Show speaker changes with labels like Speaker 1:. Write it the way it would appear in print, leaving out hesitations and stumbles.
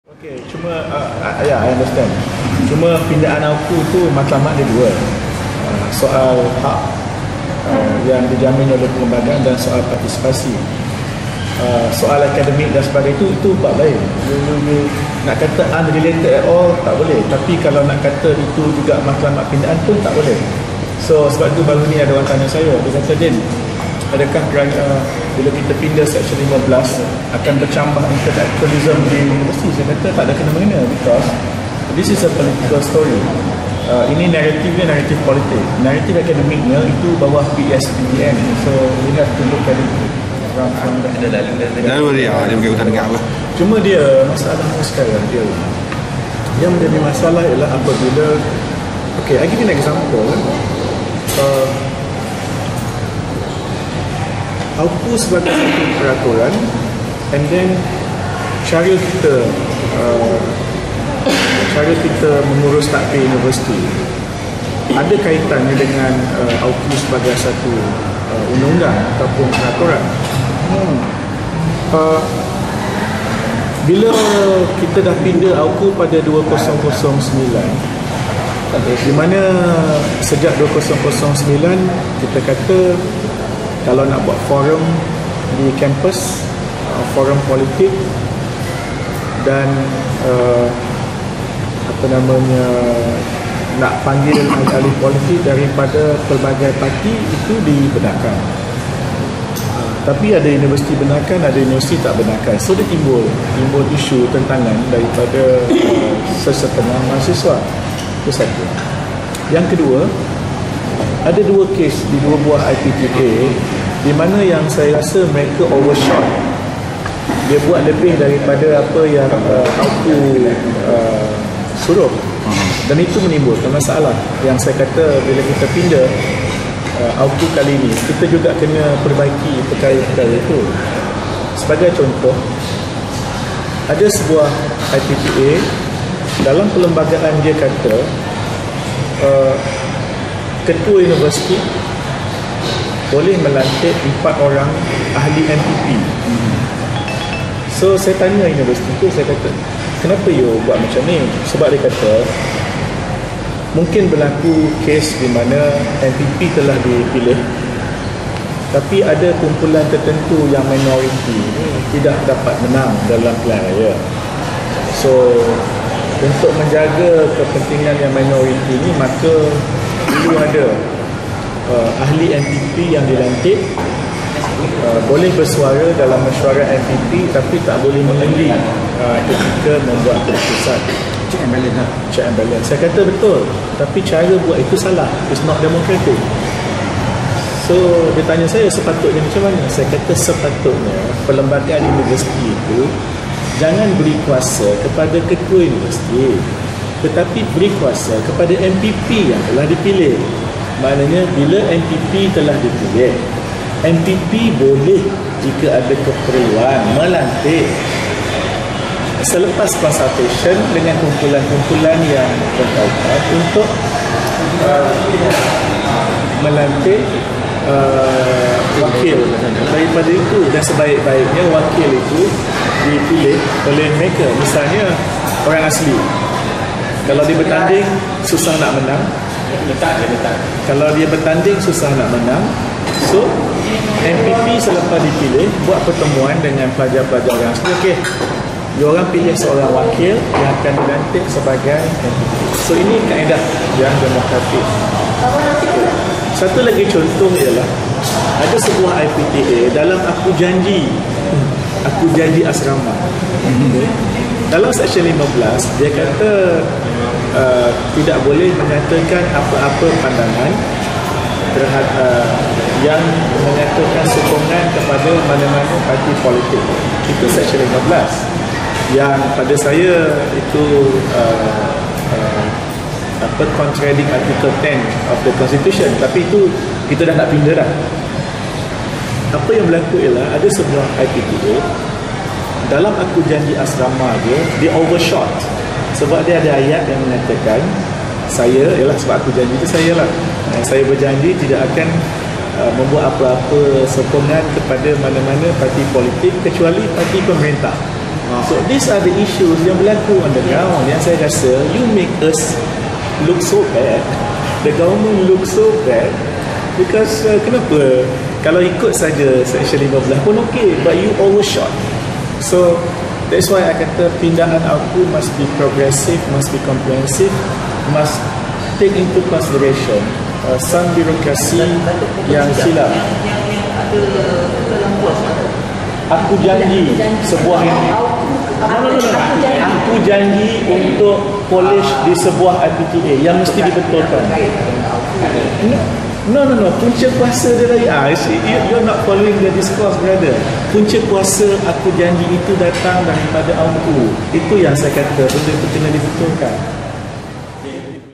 Speaker 1: Okay, cuma I understand. Cuma pindaan aku tu matlamat dia dua. Soal hak yang dijamin oleh perlembagaan dan soal partisipasi. Soal akademik dan sebagainya itu bab lain. You nak kata unrelated at all tak boleh. Tapi kalau nak kata itu juga matlamat pindaan pun tak boleh. So sebab itu baru ni ada orang tanya saya, dia kata, Din, adakah bila kita pindah Section 15 akan bercambah intellectualism di universiti? Saya kata tak ada kena-mengena, because this is a political story. Ini naratifnya naratif politik. Naratif akademiknya itu bawah PSPDN. So we have to look at it from
Speaker 2: lalu dia berkaitan dengan apa?
Speaker 1: Cuma dia masalahnya sekarang dia yang menjadi masalah ialah apabila, okay, I give you an example. Aku sebagai satu peraturan, and then cara kita mengurus takbir universiti ada kaitannya dengan AUKU sebagai satu undang-undang ataupun peraturan. Bila kita dah pindah AUKU pada 2009, di mana sejak 2009 kita kata kalau nak buat forum di kampus, forum politik dan nak panggil ahli politik daripada pelbagai parti itu dibenarkan. Tapi ada universiti benarkan, ada universiti tak benarkan. So dia timbul isu tentangan daripada sesetengah mahasiswa. Itu satu. Yang kedua, ada dua kes di dua buah IPTA di mana yang saya rasa mereka overshot. Dia buat lebih daripada apa yang aku suruh, dan itu menimbulkan masalah. Yang saya kata bila kita pindah AUKU kali ini, kita juga kena perbaiki perkara-perkara itu. Sebagai contoh, ada sebuah IPTA dalam perlembagaan dia kata ketua universiti boleh melantik 4 orang ahli MPP. So saya tanya universiti tu, saya kata, kenapa you buat macam ni? Sebab dia kata mungkin berlaku kes di mana MPP telah dipilih, tapi ada kumpulan tertentu yang minoriti tidak dapat menang dalam pilihan raya. So untuk menjaga kepentingan yang minoriti ini, maka perlu ada ahli MPP yang dilantik, boleh bersuara dalam mesyuarat MPP, tapi tak boleh mengundi ketika membuat keputusan. Check and balance. Saya kata betul, tapi cara buat itu salah. It's not democratic. So dia tanya saya sepatutnya macam mana. Saya kata sepatutnya perlembagaan universiti itu jangan beri kuasa kepada ketua universiti, tetapi beri kuasa kepada MPP yang telah dipilih. Maknanya bila MPP telah dipilih, MPP boleh jika ada keperluan melantik selepas consultation dengan kumpulan-kumpulan yang berkaitan untuk melantik wakil daripada itu, dan sebaik-baiknya wakil itu dipilih oleh mereka. Misalnya orang asli, kalau dia bertanding susah nak menang, kalau dia bertanding susah nak menang, so MPP selepas dipilih buat pertemuan dengan pelajar-pelajar orang asli. Okey, diorang pilih seorang wakil yang akan dilantik sebagai MPP. So ini kaedah yang demokratik. Satu lagi contoh ialah ada sebuah IPTA dalam aku janji asrama. Dalam Section 15 dia kata tidak boleh menyatakan apa-apa pandangan terhadap yang menyatakan sokongan kepada mana-mana parti politik. Itu Section 15 yang pada saya itu contradict Article 10 of the Constitution. Tapi itu kita dah nak pindah dah. Apa yang berlaku ialah ada sebuah IPTA dalam aku janji asrama dia overshot, sebab dia ada ayat yang mengatakan saya, ialah sebab aku janji itu saya lah, saya berjanji tidak akan membuat apa-apa sokongan kepada mana-mana parti politik kecuali parti pemerintah. So these are the issues yang berlaku on the ground, yang saya rasa you make us look so bad, the government look so bad, because kenapa kalau ikut saja Section 15 pun okey, but you overshot. So that's why I kata tindakan aku must be progressive, must be comprehensive, must take into consideration some birokrasi yang silap. Aku janji sebuah aku janji untuk polish di sebuah RPTA yang mesti dibetulkan. No. Punca kuasa dia raya. You're not following the discourse, brother. Punca kuasa aku janji itu datang daripada aku. Itu yang saya kata benda itu kena dibetulkan.